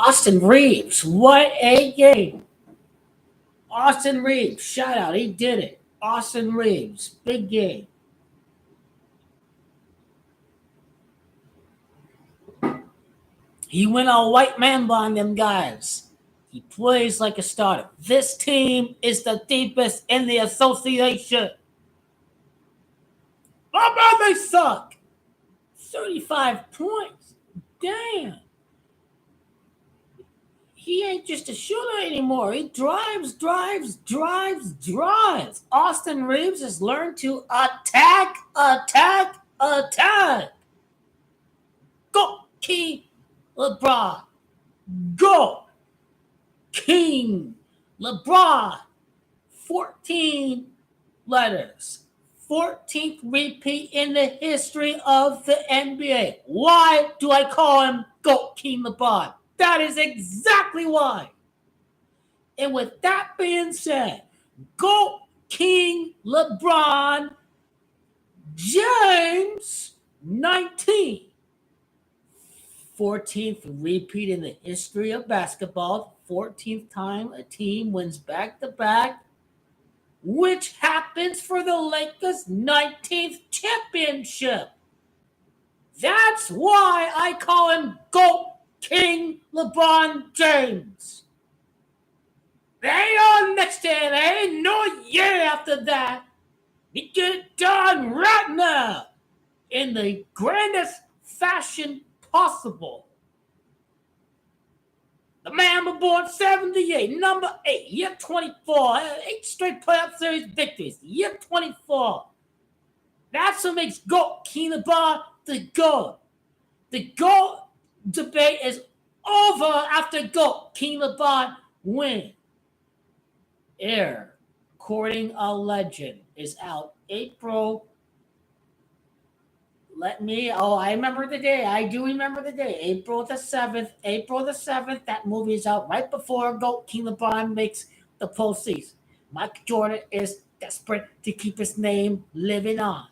Austin Reeves, what a game. Austin Reeves, shout out, he did it. Austin Reeves, big game. He went all white man on them guys. He plays like a starter. This team is the deepest in the association. How about they suck? 35 points. Damn. He ain't just a shooter anymore. He drives. Austin Reeves has learned to attack. Go, King LeBron. Go, King LeBron. 14 letters. 14th repeat in the history of the NBA. Why do I call him Go, King LeBron? That is exactly why. And with that being said, Go, King LeBron James 19. 14th repeat in the history of basketball. 14th time a team wins back-to-back, which happens for the Lakers' 19th championship. That's why I call him Go King LeBron James. They ain't on next year. They ain't no year after that. We get it done right now in the grandest fashion possible. The man was born 78, number 8, year 24, 8 straight playoff series victories, year 24. That's what makes Go King LeBron the GOAT. The GOAT debate is over after Go King LeBron win. Air Courting a Legend is out April. I remember the day. I do remember the day. April the 7th. That movie is out right before Go King LeBron makes the postseason. Mike Jordan is desperate to keep his name living on.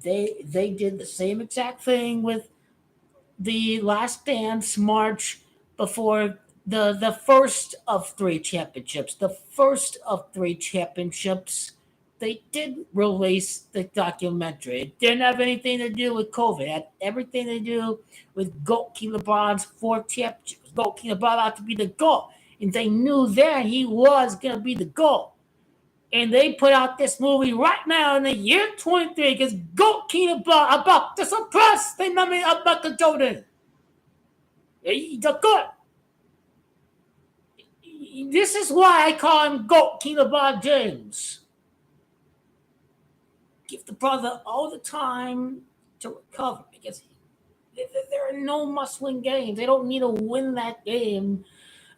They did the same exact thing with the Last Dance March before the first of 3 championships. The first of 3 championships, they did release the documentary. It didn't have anything to do with COVID. It had everything to do with Go King LeBron's 4 championships. Go King LeBron ought to be the GOAT. And they knew then he was going to be the GOAT. And they put out this movie right now in the year 23 because Go King LeBron about to suppress the memory of Michael Jordan. He's the GOAT. This is why I call him Go King LeBron James. Give the brother all the time to recover because there are no must-win games. They don't need to win that game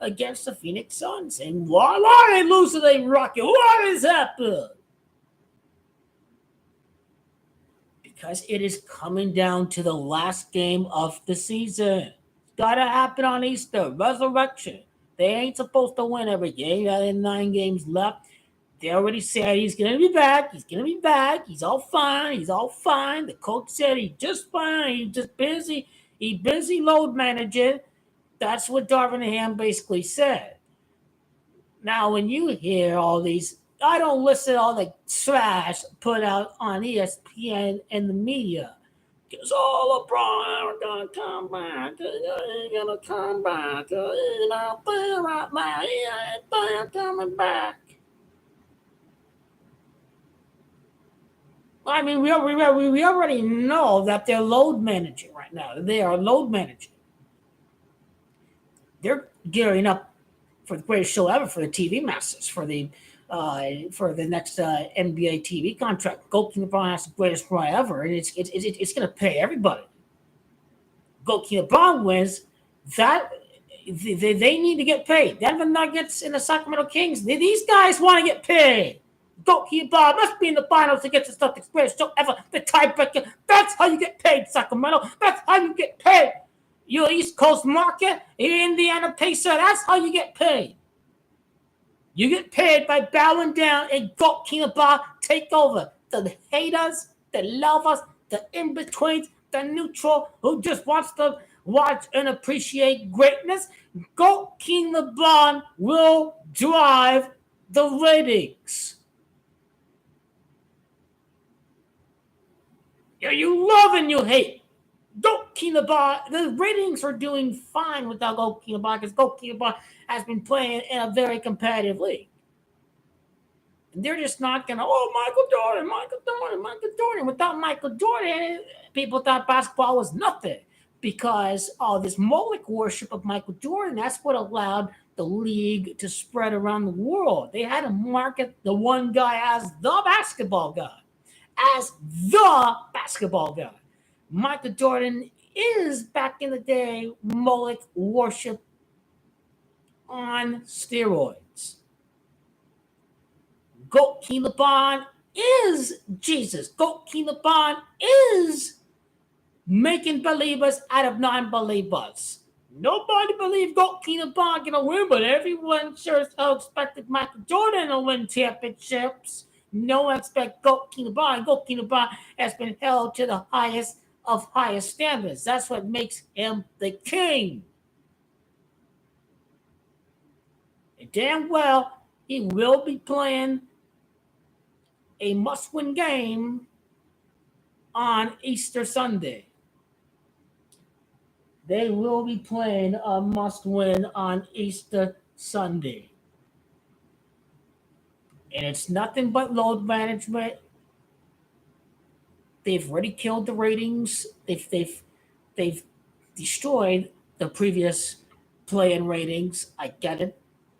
against the Phoenix Suns. And why they lose to the Rockets? What has happened? Because it is coming down to the last game of the season. It's got to happen on Easter. Resurrection. They ain't supposed to win every game. They have 9 games left. They already said he's going to be back. He's all fine. The coach said he's just fine. He's just busy. He's busy load managing. That's what Darvin Ham basically said. Now, when you hear all these, I don't listen to all the trash put out on ESPN and the media. Because, LeBron is going to come back. He's going to come back. He's out there right now. He ain't there coming back. I mean, we already know that they're load managing right now. They are load managing. They're gearing up for the greatest show ever for the TV masters, for the next NBA TV contract. Go King LeBron has the greatest run ever, and it's going to pay everybody. Go King LeBron wins. That they need to get paid. Denver Nuggets and the Sacramento Kings. These guys want to get paid. Go King LeBron must be in the finals against the Celtics greatest show ever. The tiebreaker. That's how you get paid, Sacramento. That's how you get paid. Your East Coast market, Indiana Pacer, that's how you get paid. You get paid by bowing down and Go King LeBron take over. The haters, the lovers, the in-betweens, the neutral who just wants to watch and appreciate greatness, GOAT King LeBron will drive the ratings. You love and you hate. GOAT King LeBron, the ratings are doing fine without GOAT King LeBron because GOAT King LeBron has been playing in a very competitive league. And they're just not going to, Michael Jordan. Without Michael Jordan, people thought basketball was nothing because all this Moloch worship of Michael Jordan, that's what allowed the league to spread around the world. They had to market the one guy as the basketball guy. Michael Jordan is, back in the day, Moloch worship on steroids. GOAT King LeBron is Jesus. GOAT King LeBron is making believers out of non-believers. Nobody believed GOAT King LeBron gonna win, but everyone sure as hell expected Michael Jordan to win championships. No one expects GOAT King LeBron. GOAT King LeBron has been held to the highest of highest standards. That's what makes him the king. And damn well, he will be playing a must-win game on Easter Sunday. They will be playing a must-win on Easter Sunday. And it's nothing but load management. They've already killed the ratings. They've destroyed the previous play-in ratings. I get it.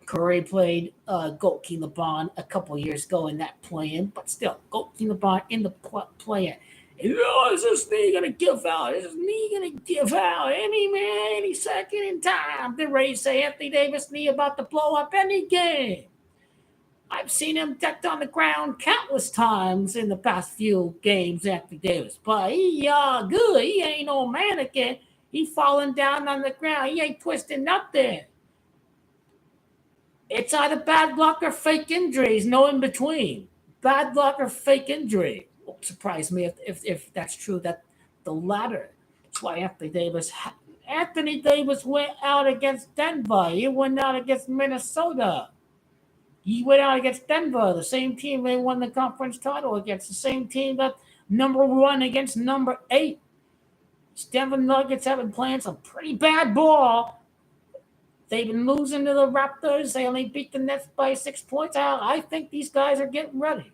Curry played GOAT King LeBron a couple years ago in that play-in, but still, GOAT King LeBron in the play-in. Is this knee gonna give out? Is this knee gonna give out any second in time? They're ready to say Anthony Davis knee about to blow up any game. I've seen him decked on the ground countless times in the past few games, Anthony Davis. But he good. He ain't no mannequin. He falling down on the ground. He ain't twisting nothing. It's either bad luck or fake injuries, no in between. Bad luck or fake injury. Won't surprise me if that's true, that the latter. That's why Anthony Davis went out against Denver. He went out against Minnesota. He went out against Denver, the same team they won the conference title against, the same team that number 1 against number 8. Denver Nuggets have been playing some pretty bad ball. They've been losing to the Raptors. They only beat the Nets by 6 points. I think these guys are getting ready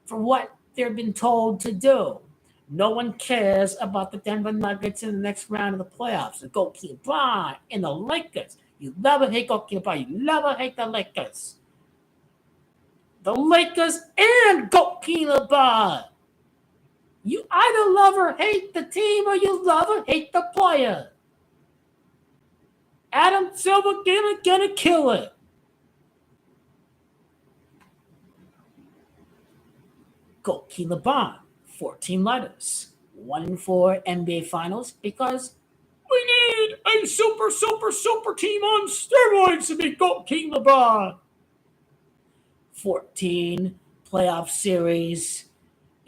for what they've been told to do. No one cares about the Denver Nuggets in the next round of the playoffs. The GOAT King LeBron and the Lakers. You love or hate GOAT King LeBron. You love or hate the Lakers. The Lakers and GOAT King LeBron. You either love or hate the team or you love or hate the player. Adam Silver gonna kill it. GOAT King LeBron, 14 letters. 1-4 NBA Finals because we need a super team on steroids to be GOAT King LeBron. 14 playoff series,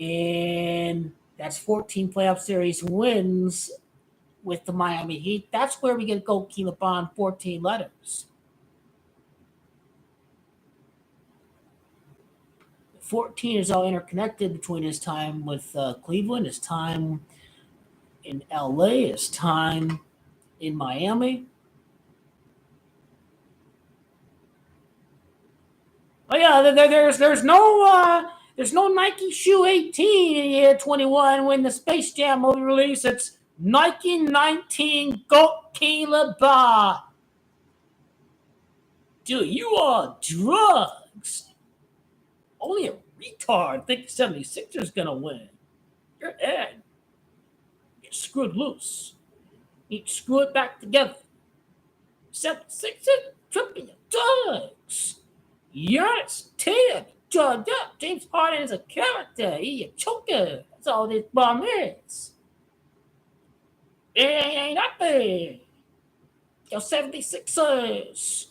and that's 14 playoff series wins with the Miami Heat. That's where we get GOAT King LeBron, 14 letters. 14 is all interconnected between his time with Cleveland, his time in LA, his time in Miami. Oh yeah, there's no Nike shoe 18 in year 21 when the Space Jam movie released. It's Nike 19 GOAT King LeBron. Dude, you are drugs. Only a retard thinks 76ers gonna win. Your head. You're screwed loose. You need to screw it back together. 76ers tripping your drugs. Yes, 10. Drugged up. James Harden is a character. He a choker. That's all this bomb is. It ain't nothing. Your 76ers.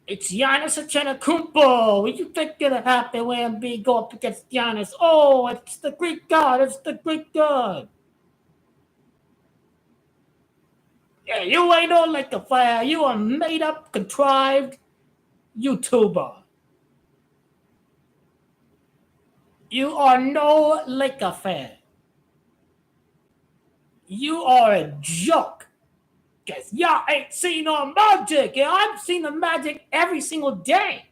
It's Giannis Antetokounmpo. What you think gonna happen when Embiid go up against Giannis? Oh, it's the Greek god. It's the Greek god. Yeah, you ain't no Laker fan. You a made up, contrived YouTuber. You are no Laker fan. You are a joke. Cause y'all ain't seen no magic. Yeah, I've seen the magic every single day.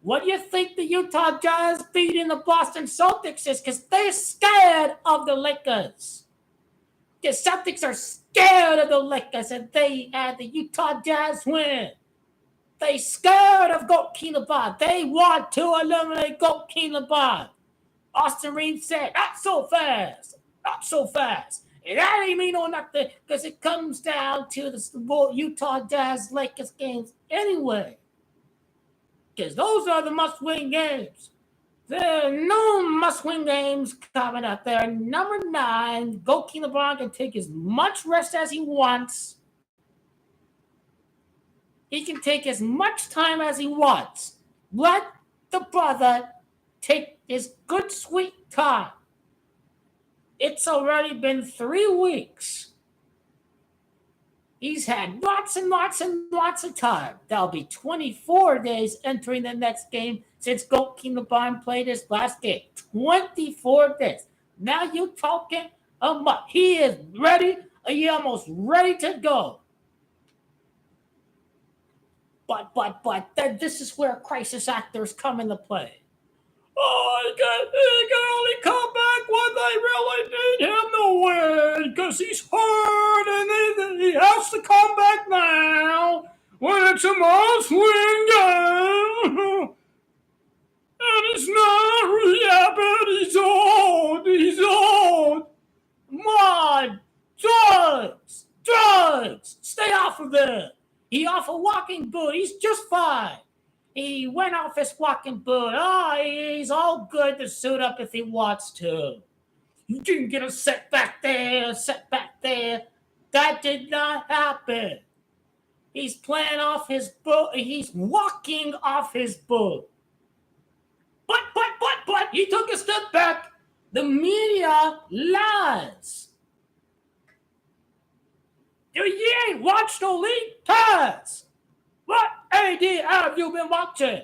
What do you think the Utah Jazz beating the Boston Celtics is? Because they're scared of the Lakers. The Celtics are scared of the Lakers, and they had the Utah Jazz win. They scared of Goat Keenabod. They want to eliminate Goat Keenabod. Austin Reeves said, not so fast. Not so fast. And that ain't mean no nothing because it comes down to the Utah Jazz Lakers games anyway. Because those are the must-win games. There are no must-win games coming up there. Number 9, Goat Keenabod can take as much rest as he wants. He can take as much time as he wants. Let the brother take his good, sweet time. It's already been 3 weeks. He's had lots and lots and lots of time. That'll be 24 days entering the next game since Goat Keenabod played his last game. 24 days. Now you're talking about he is ready. He almost ready to go. But then this is where crisis actors come into play. Oh, he can only come back when they really need him to win because he's hurt and he has to come back now when it's a must-win game. And it's not really happened. He's old. He's old. Come on. Drugs. Stay off of it. He off a walking boot. He's just fine. He went off his walking boot. Oh, he's all good to suit up if he wants to. You didn't get a setback there. That did not happen. He's playing off his boot. He's walking off his boot. But he took a step back. The media lies. You ain't watched the league pass. What AD have you been watching?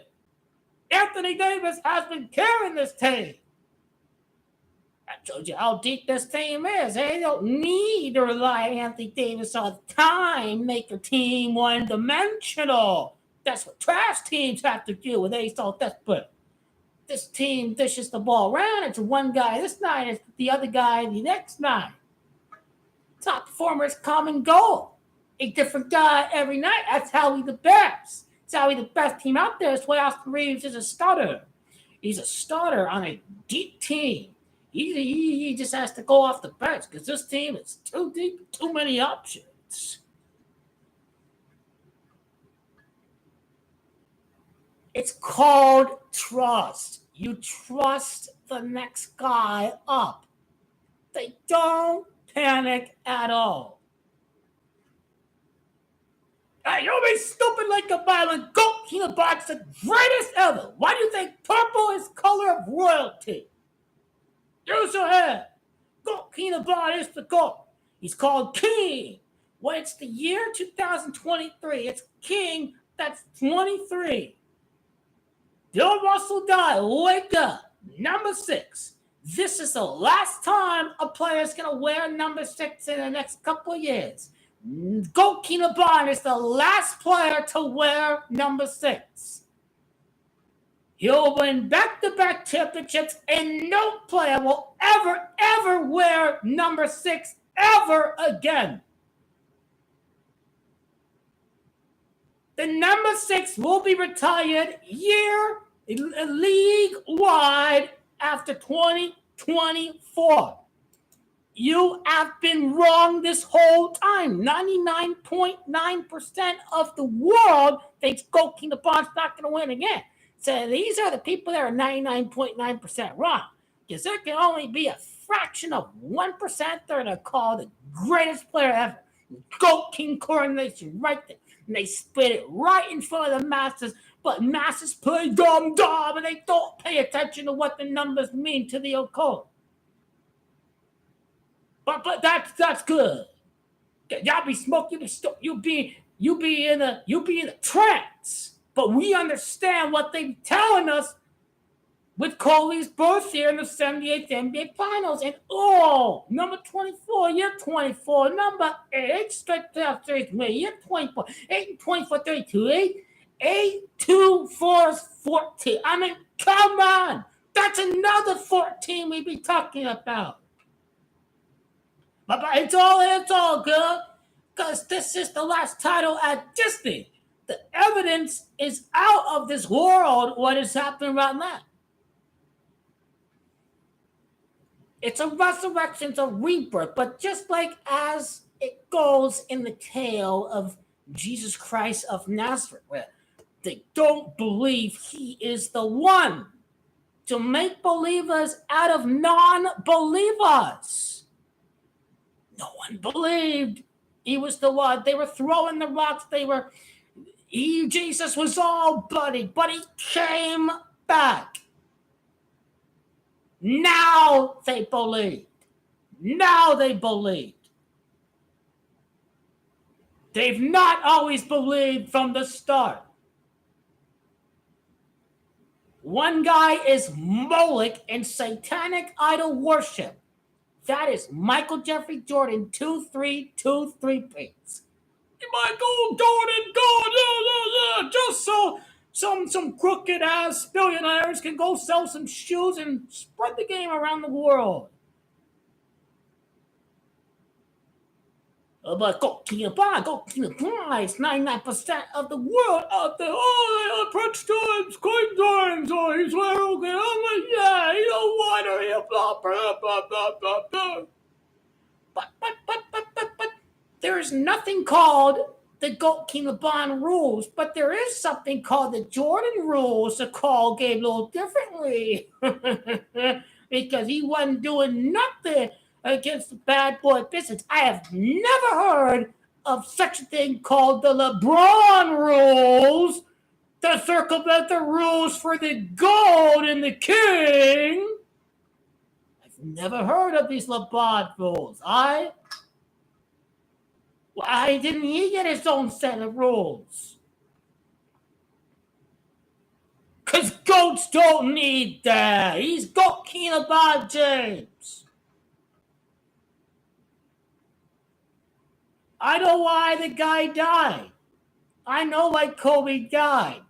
Anthony Davis has been carrying this team. I told you how deep this team is. They don't need to rely on Anthony Davis all the time, make a team one-dimensional. That's what trash teams have to do when they so desperate. This team dishes the ball around. It's one guy this night, it's the other guy the next night. Top performers come and go. A different guy every night. That's how he's the best. That's how he's the best team out there. That's why Austin Reeves is a starter. He's a starter on a deep team. He just has to go off the bench because this team is too deep, too many options. It's called trust. You trust the next guy up. They don't panic at all. Hey, you'll be stupid like a violent Goat Keenabod's the greatest ever. Why do you think purple is color of royalty? Use your head. Goat Keenabod is the GOAT. He's called King. When it's the year 2023, it's King that's 23. Bill Russell died. Wake up. Number 6. This is the last time a player is going to wear number 6 in the next couple of years. Goat Keenabod is the last player to wear number 6. He'll win back-to-back championships, and no player will ever wear number 6 ever again. The number 6 will be retired league-wide after 2024. You have been wrong this whole time. 99.9% of the world thinks Goat Keenabod's not going to win again. So these are the people that are 99.9% wrong. Because there can only be a fraction of 1% that are called the greatest player ever. Goat King coronation right there. And they spit it right in front of the masses. But masses play dumb and they don't pay attention to what the numbers mean to the occult. But that's good. Y'all be smoking, you be in a trance. But we understand what they telling us with Kobe's birth here in the 78th NBA Finals. And number 24, you're 24. Number 8, straight to 33, you're 24. 8 and 24, 32. 8, 2, 4, 14. I mean, come on. That's another 14 we be talking about. But it's all good. Because this is the last title at Disney. The evidence is out of this world what is happening right now. It's a resurrection, it's a rebirth, but just like as it goes in the tale of Jesus Christ of Nazareth, where they don't believe he is the one to make believers out of non-believers. No one believed he was the one. They were throwing the rocks. Jesus was all bloody, but he came back. Now they believed. They've not always believed from the start. One guy is Moloch and satanic idol worship. That is Michael Jeffrey Jordan, 2323 beats. Michael Jordan, God, just so some crooked ass billionaires can go sell some shoes and spread the game around the world. But go to the prize. 99% of the world out there. Prince Times, Queen Times, he's well okay. I'm like, yeah, you don't want her here, blah, blah, blah, blah, blah, blah. But there is nothing called the GOAT King LeBron rules, but there is something called the Jordan rules the call gave a little differently. Because he wasn't doing nothing against the bad boy business. I have never heard of such a thing called the LeBron rules to circumvent the rules for the GOAT and the King. I've never heard of these LeBron rules. Why didn't he get his own set of rules? Because GOATs don't need that. He's GOAT King LeBron James. I know why the guy died. I know why Kobe died.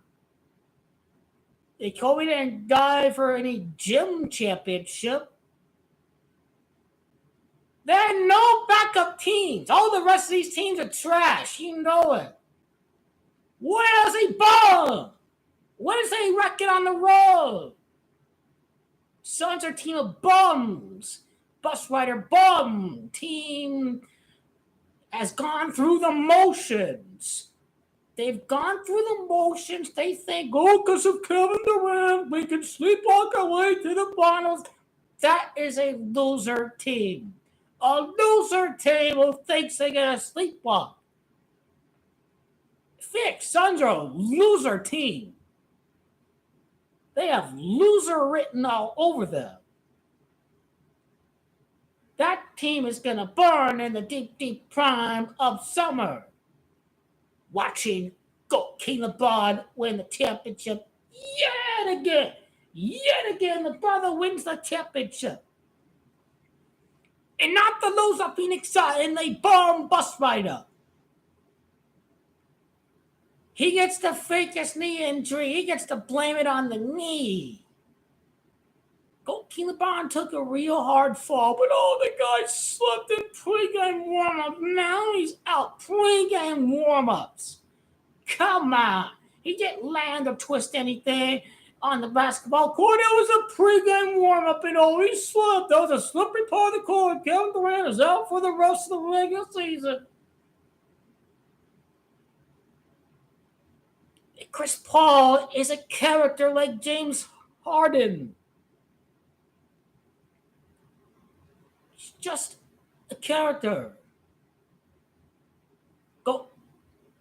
Kobe didn't die for any gym championship. There are no backup teams. All the rest of these teams are trash. You know it. Where does he bomb? What is he wrecking on the road? Suns are a team of bums. Bus rider bum. Team has gone through the motions. They've gone through the motions. They think, because of Kevin Durant, we can sleepwalk our way to the finals. That is a loser team. A loser team who thinks they're going to sleepwalk. Phoenix Suns are a loser team. They have loser written all over them. That team is going to burn in the deep, deep prime of summer. Watching GOAT King LeBron win the championship yet again. Yet again, the brother wins the championship. And not the loser Phoenix Suns and they bum bus rider. He gets the fakest knee injury. He gets to blame it on the knee. GOAT King LeBron took a real hard fall, but the guy slept in pregame warm-up. Now he's out pregame warm-ups. Come on. He didn't land or twist anything on the basketball court. It was a pregame warm-up and he slept. That was a slippery part of the court. Kevin Durant is out for the rest of the regular season. Chris Paul is a character like James Harden. He's just a character. GOAT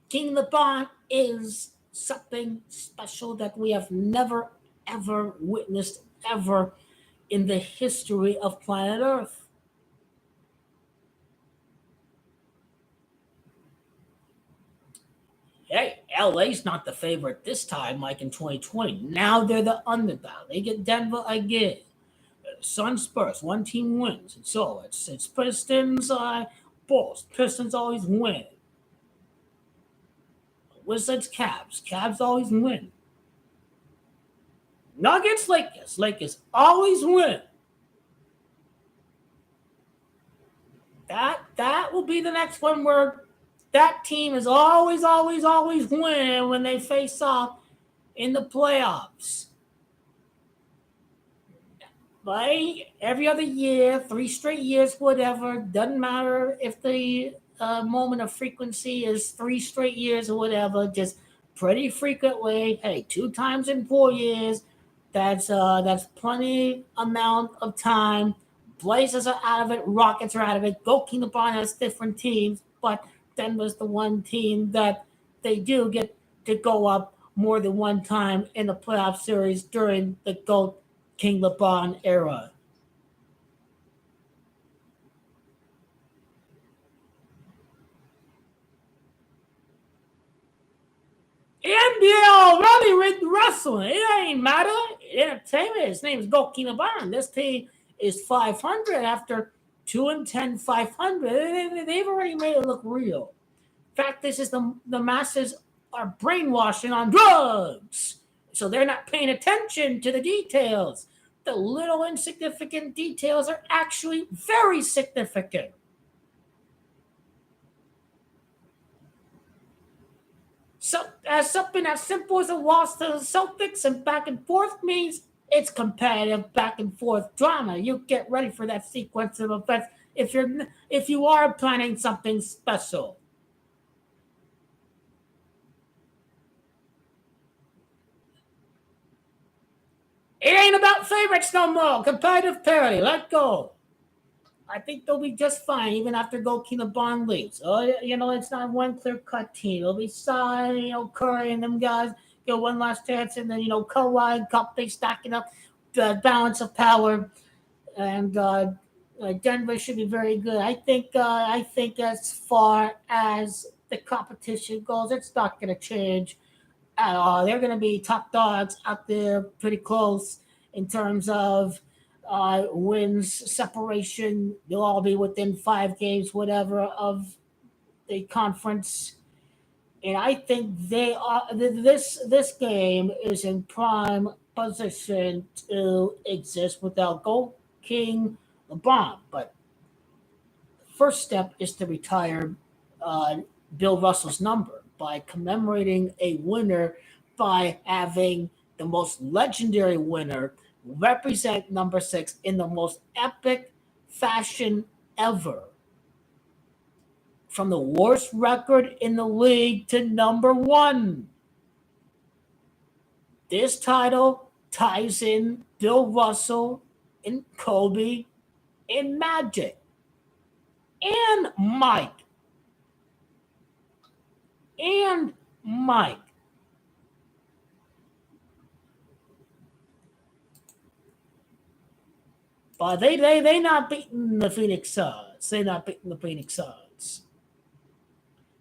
King LeBron is something special that we have never, ever witnessed ever in the history of planet Earth. Hey, LA's not the favorite this time, like in 2020. Now they're the underdog. They get Denver again. Sun Spurs, one team wins. And so it's Pistons, Bulls. Pistons always win. Wizards, Cavs. Cavs always win. Nuggets, Lakers. Lakers always win. That will be the next one where that team is always win when they face off in the playoffs. Like every other year, 3 straight years, whatever. Doesn't matter if the moment of frequency is 3 straight years or whatever. Just pretty frequently. Hey, 2 times in 4 years. That's plenty amount of time. Blazers are out of it. Rockets are out of it. Goalkeeper Bond has different teams, but Denver's the one team that they do get to go up more than one time in the playoff series during the GOAT King LeBron era. NBA already with wrestling. It ain't matter. Entertainment. His name is Goki LeBron. This team is 500 after 2-10, 500. They've already made it look real. In fact, this is the masses are brainwashing on drugs. So they're not paying attention to the details. The little insignificant details are actually very significant. So, something as simple as a loss to the Celtics and back and forth means it's competitive back and forth drama. You get ready for that sequence of events if you are planning something special. It ain't about favorites no more. Competitive parity. Let go. I think they'll be just fine even after Goalkeeper Bond leaves. It's not one clear cut team. It'll be solid, Curry and them guys get one last chance, and then Kawhi and Cup they stacking up the balance of power, and Denver should be very good. I think as far as the competition goes, it's not going to change at all. They're going to be top dogs out there, pretty close in terms of wins separation. They'll all be within 5 games, whatever, of the conference. And I think they are. This game is in prime position to exist without Gold King LeBron. But the first step is to retire uh, Bill Russell's number by commemorating a winner by having the most legendary winner represent number 6 in the most epic fashion ever. From the worst record in the league to number 1. This title ties in Bill Russell and Kobe and Magic and Mike. And Mike. But they not beating the Phoenix Suns. They're not beating the Phoenix Suns.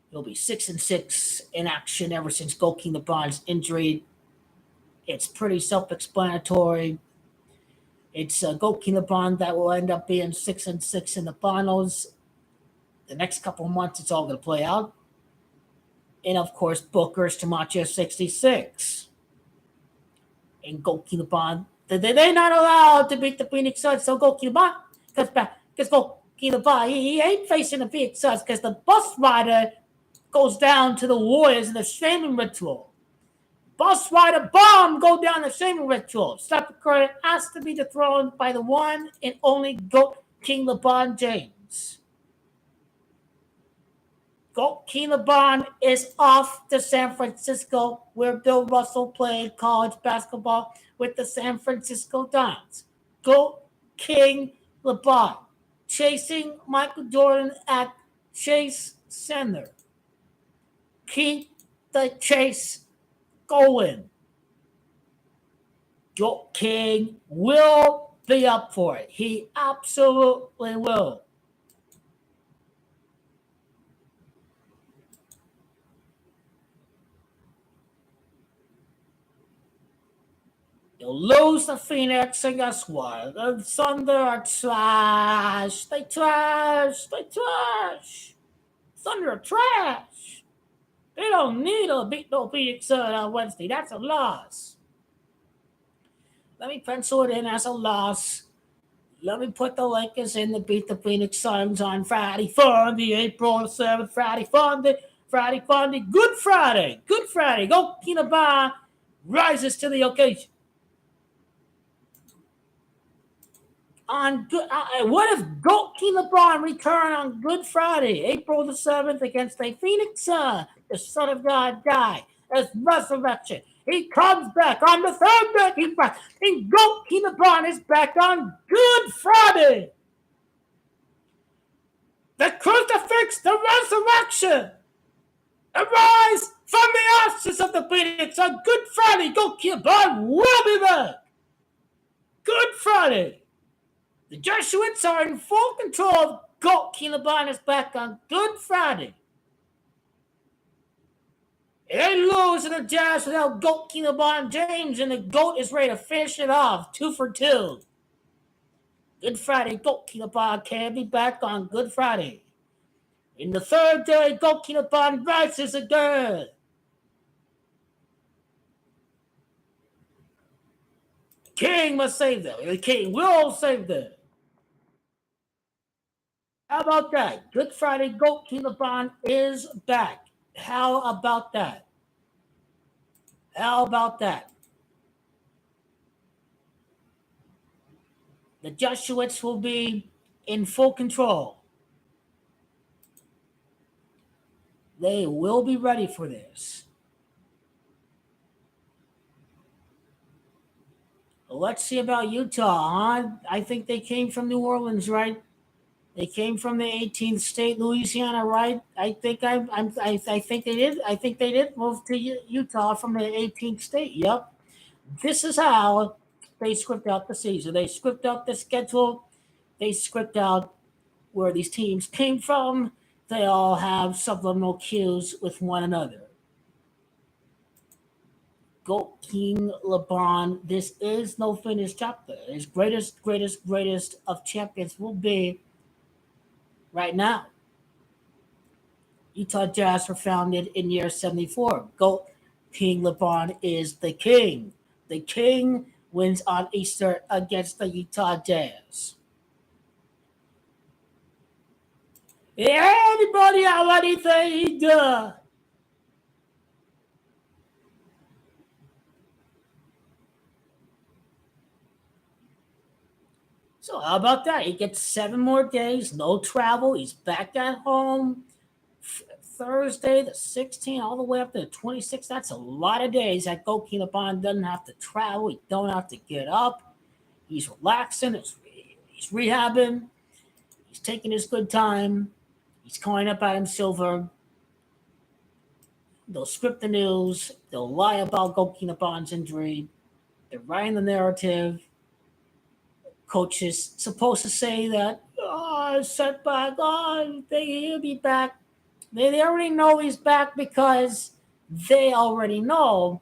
He'll be 6-6 in action ever since Goalkeeper LeBron's injury. It's pretty self-explanatory. It's Goalkeeper LeBron that will end up being 6-6 in the finals. The next couple of months, it's all going to play out. And of course, Booker's Tamacha 66. And Goalkeeper LeBron, they're not allowed to beat the Phoenix Suns. So Goalkeeper LeBron, because Goalkeeper LeBron, he ain't facing the Phoenix Suns because the bus rider goes down to the Warriors in the shaming ritual. Bus rider bomb go down the shaming ritual. Stephen Curry has to be dethroned by the one and only GOAT King LeBron James. GOAT King LeBron is off to San Francisco, where Bill Russell played college basketball with the San Francisco Giants. GOAT King LeBron chasing Michael Jordan at Chase Center. Keep the chase going. GOAT King will be up for it. He absolutely will. They'll lose to Phoenix, and guess what? The Thunder are trash. They trash. They trash. Thunder are trash. They don't need to beat no Phoenix on Wednesday. That's a loss. Let me pencil it in as a loss. Let me put the Lakers in to beat the Phoenix Suns on Friday, April 7th. Friday, Good Friday. Good Friday. Go Kinaba rises to the occasion. What if Goki LeBron return on Good Friday, April the 7th, against a Phoenix Sun, the Son of God guy, as resurrection? He comes back on the third day. He's back. And Goki LeBron is back on Good Friday. The crucifix, the resurrection, arise from the ashes of the Phoenix on Good Friday. Goki LeBron will be back. Good Friday. The Jesuits are in full control of GOAT. Keelan is back on Good Friday. They lose to the Jazz without GOAT Keelan James, and the GOAT is ready to finish it off 2 for 2. Good Friday, GOAT Keelan can be back on Good Friday. In the third day, GOAT Keelan rises again. The King must save them. The King will save them. How about that? Good Friday, GOAT Keelan is back. How about that? How about that? The Jesuits will be in full control. They will be ready for this. Let's see about Utah, huh? I think they came from New Orleans, right? They came from the 18th state, Louisiana, right? I think they did. I think they did move to Utah from the 18th state. Yep. This is how they script out the season. They script out the schedule. They script out where these teams came from. They all have subliminal cues with one another. GOAT King LeBron. This is no finished chapter. His greatest of champions will be right now. Utah Jazz were founded in year 74. GOAT King LeBron is the king. The king wins on Easter against the Utah Jazz. Anybody have anything? So how about that? He gets 7 more days, no travel. He's back at home. Thursday, the 16th, all the way up to the 26th. That's a lot of days that GOAT Keelan doesn't have to travel. He don't have to get up. He's relaxing. He's rehabbing. He's taking his good time. He's calling up Adam Silver. They'll script the news. They'll lie about GOAT Keelan's injury. They're writing the narrative. Coach is supposed to say that, setback, he'll be back. They already know he's back because they already know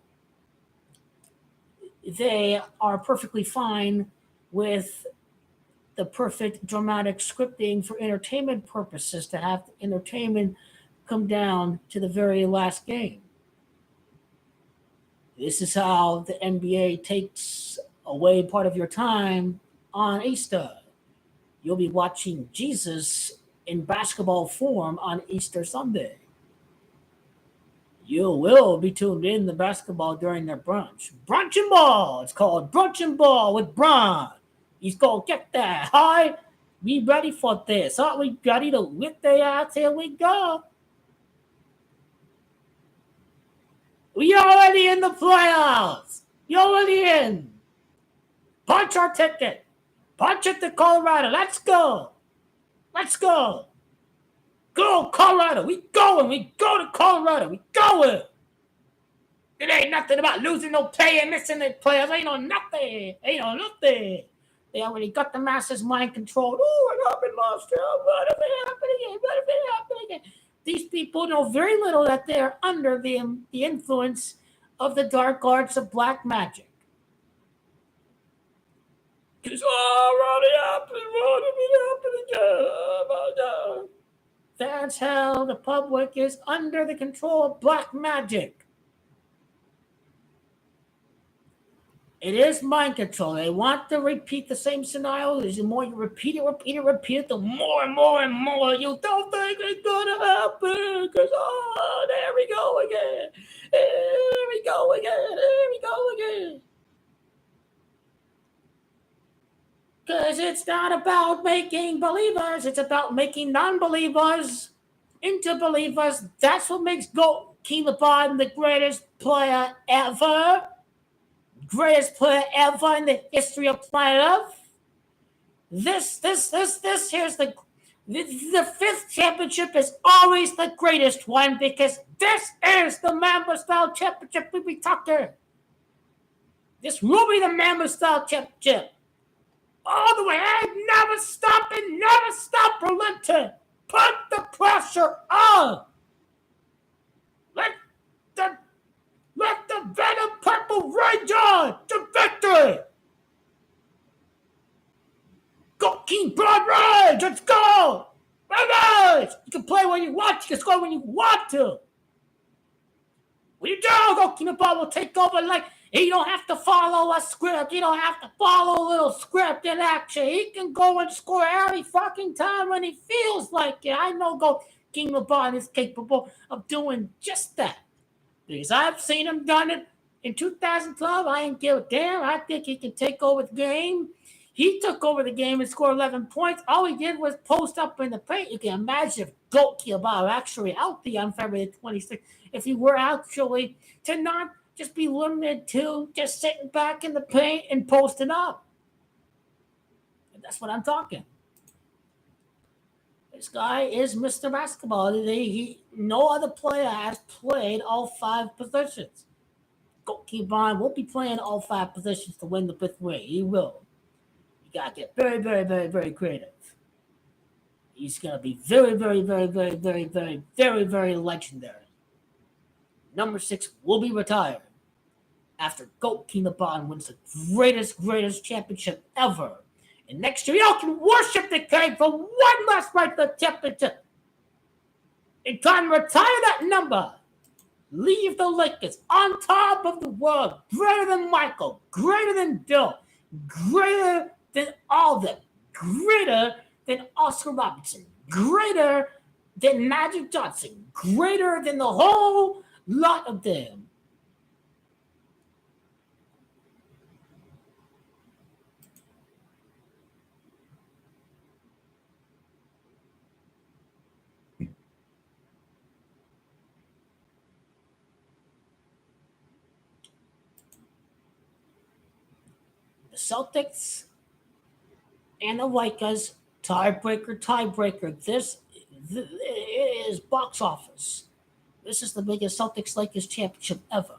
they are perfectly fine with the perfect dramatic scripting for entertainment purposes to have entertainment come down to the very last game. This is how the NBA takes away part of your time on Easter. You'll be watching Jesus in basketball form on Easter Sunday. You will be tuned in to basketball during their brunch. Brunch and ball. It's called Brunch and Ball with Bron. He's going to get that high. Be ready for this. Aren't we ready to whip their ass? Here we go. We already in the playoffs. You're already in. Punch our ticket. Punch it to Colorado. Let's go. Let's go. Go, Colorado. We going. We go to Colorado. We going. It ain't nothing about losing no pay and missing the players. Ain't no nothing. Ain't no nothing. They already got the masses mind controlled. Oh, it happened last year. What if it happened again? What if it happened again? These people know very little that they're under the influence of the dark arts of black magic. It's already happened. That's how the public is under the control of black magic. It is mind control. They want to repeat the same scenario. The more you repeat it, the more and more you don't think it's gonna happen. Because there we go again. Here we go again. Because it's not about making believers, it's about making non-believers into believers. That's what makes King LeBron the greatest player ever. Greatest player ever in the history of planet Earth. This here's the fifth championship is always the greatest one because this is the Mamba Style Championship we be talking. This will be the Mamba Style Championship. All the way, never stop relenting. Put the pressure on. Let the Venom Purple rage on to victory. Go King Broad Rage, let's go. Rage. You can play when you want, you can score when you want to. When you do, Go King LeBron will take over like he don't have to follow a script. He don't have to follow a little script in action. He can go and score every fucking time when he feels like it. I know Go King LeBron is capable of doing just that. Because I've seen him done it in 2012. I ain't give a damn. I think he can take over the game. He took over the game and scored 11 points. All he did was post up in the paint. You can imagine if Go King LeBron actually healthy on February 26th. If he were actually to not just be limited to just sitting back in the paint and posting up. And that's what I'm talking. This guy is Mr. Basketball. No other player has played all 5 positions. Go King LeBron will be playing all 5 positions to win the 5th ring. He will. You got to get very, very, very, very creative. He's going to be very, very, very, very, very, very, very, very legendary. Number 6 will be retired after Go King LeBron wins the greatest championship ever. And next year, y'all can worship the king for one last right the championship. And time to retire that number. Leave the Lakers on top of the world. Greater than Michael. Greater than Bill. Greater than all of them. Greater than Oscar Robertson. Greater than Magic Johnson. Greater than the whole lot of them. The Celtics and the Lakers, tiebreaker. This is box office. This is the biggest Celtics-Lakers championship ever.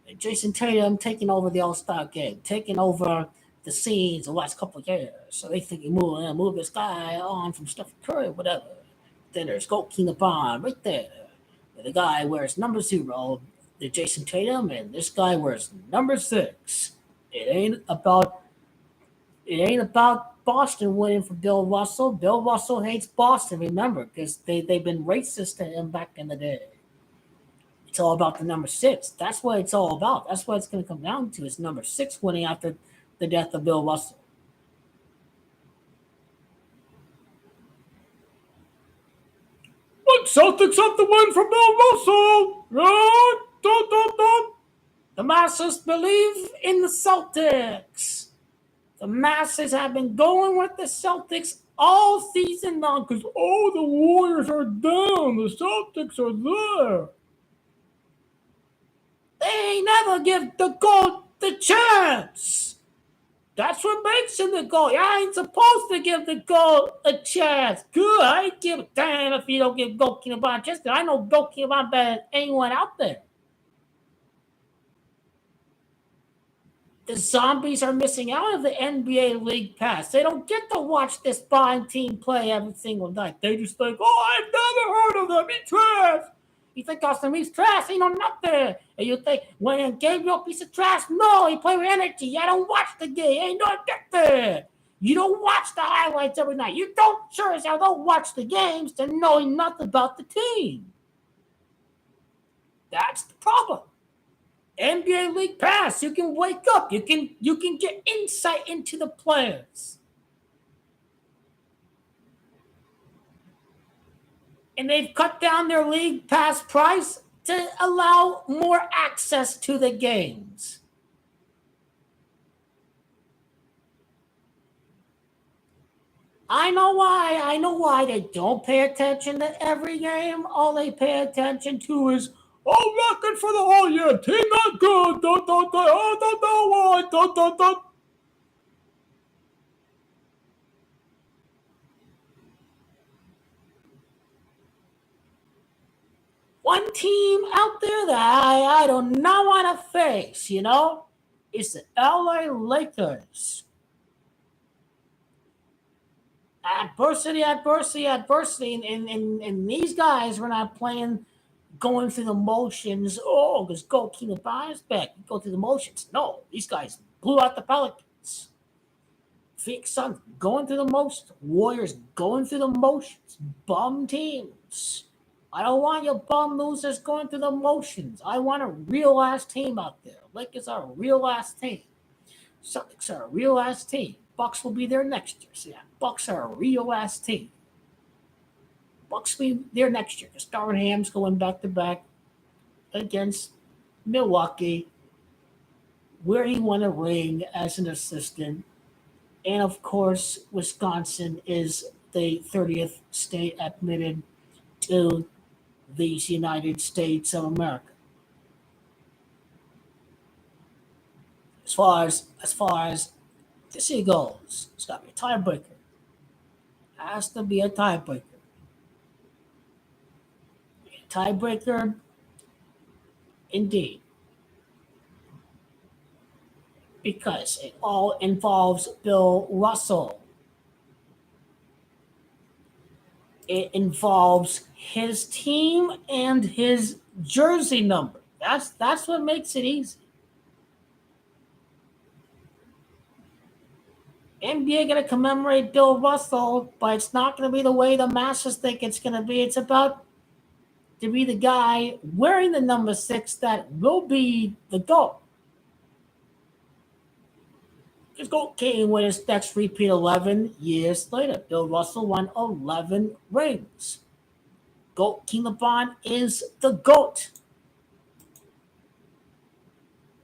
And Jason Tatum taking over the All-Star game, taking over the scenes the last couple of years. So they think you move this guy on from Steph Curry or whatever. Then there's Go King LeBron right there. The guy wears number 0, the Jason Tatum, and this guy wears number 6. It ain't about Boston winning for Bill Russell. Bill Russell hates Boston, remember, because they've been racist to him back in the day. It's all about the number 6. That's what it's all about. That's what it's going to come down to is number 6 winning after the death of Bill Russell. But Celtics have to win for Bill Russell. The masses believe in the Celtics. The masses have been going with the Celtics all season long because, the Warriors are down. The Celtics are there. They never give the GOAT the chance. That's what makes him the GOAT. I ain't supposed to give the GOAT a chance. Good. I ain't give a damn if you don't give GOAT King LeBron a chance. I know GOAT King LeBron better than anyone out there. The zombies are missing out of the NBA League Pass. They don't get to watch this fine team play every single night. They just think, I've never heard of them. He's trash. You think Austin Reeves trash? He know nothing. And you think, when Gabriel piece of trash? No, he play with energy. I don't watch the game. Ain't no nothing. You don't watch the highlights every night. You don't, sure as hell don't watch the games to know nothing about the team. That's the problem. NBA League Pass, you can wake up. You can get insight into the players. And they've cut down their League Pass price to allow more access to the games. I know why they don't pay attention to every game. All they pay attention to is, oh, looking for the whole year. Team not good. Why. One team out there that I do not want to face, is the LA Lakers. Adversity. And these guys were not playing going through the motions. Oh, let's go keep the bias back. Go through the motions. No, these guys blew out the Pelicans. Phoenix Suns going through the motions. Warriors going through the motions. Bum teams. I don't want your bum losers going through the motions. I want a real ass team out there. Lakers are a real ass team. Celtics are a real ass team. Bucks will be there next year. So yeah, Bucks are a real ass team. Bucks will be there next year because Darvin Ham's going back to back against Milwaukee, where he won a ring as an assistant. And of course, Wisconsin is the 30th state admitted to these United States of America. As far as this year goes, it's got to be a tiebreaker. Has to be a tiebreaker. Tiebreaker, indeed. Because it all involves Bill Russell. It involves his team and his jersey number. That's what makes it easy. NBA going to commemorate Bill Russell, but it's not going to be the way the masses think it's going to be. It's about to be the guy wearing the number 6 that will be the GOAT. His GOAT came with his next repeat 11 years later. Bill Russell won 11 rings. GOAT King LeBron is the GOAT.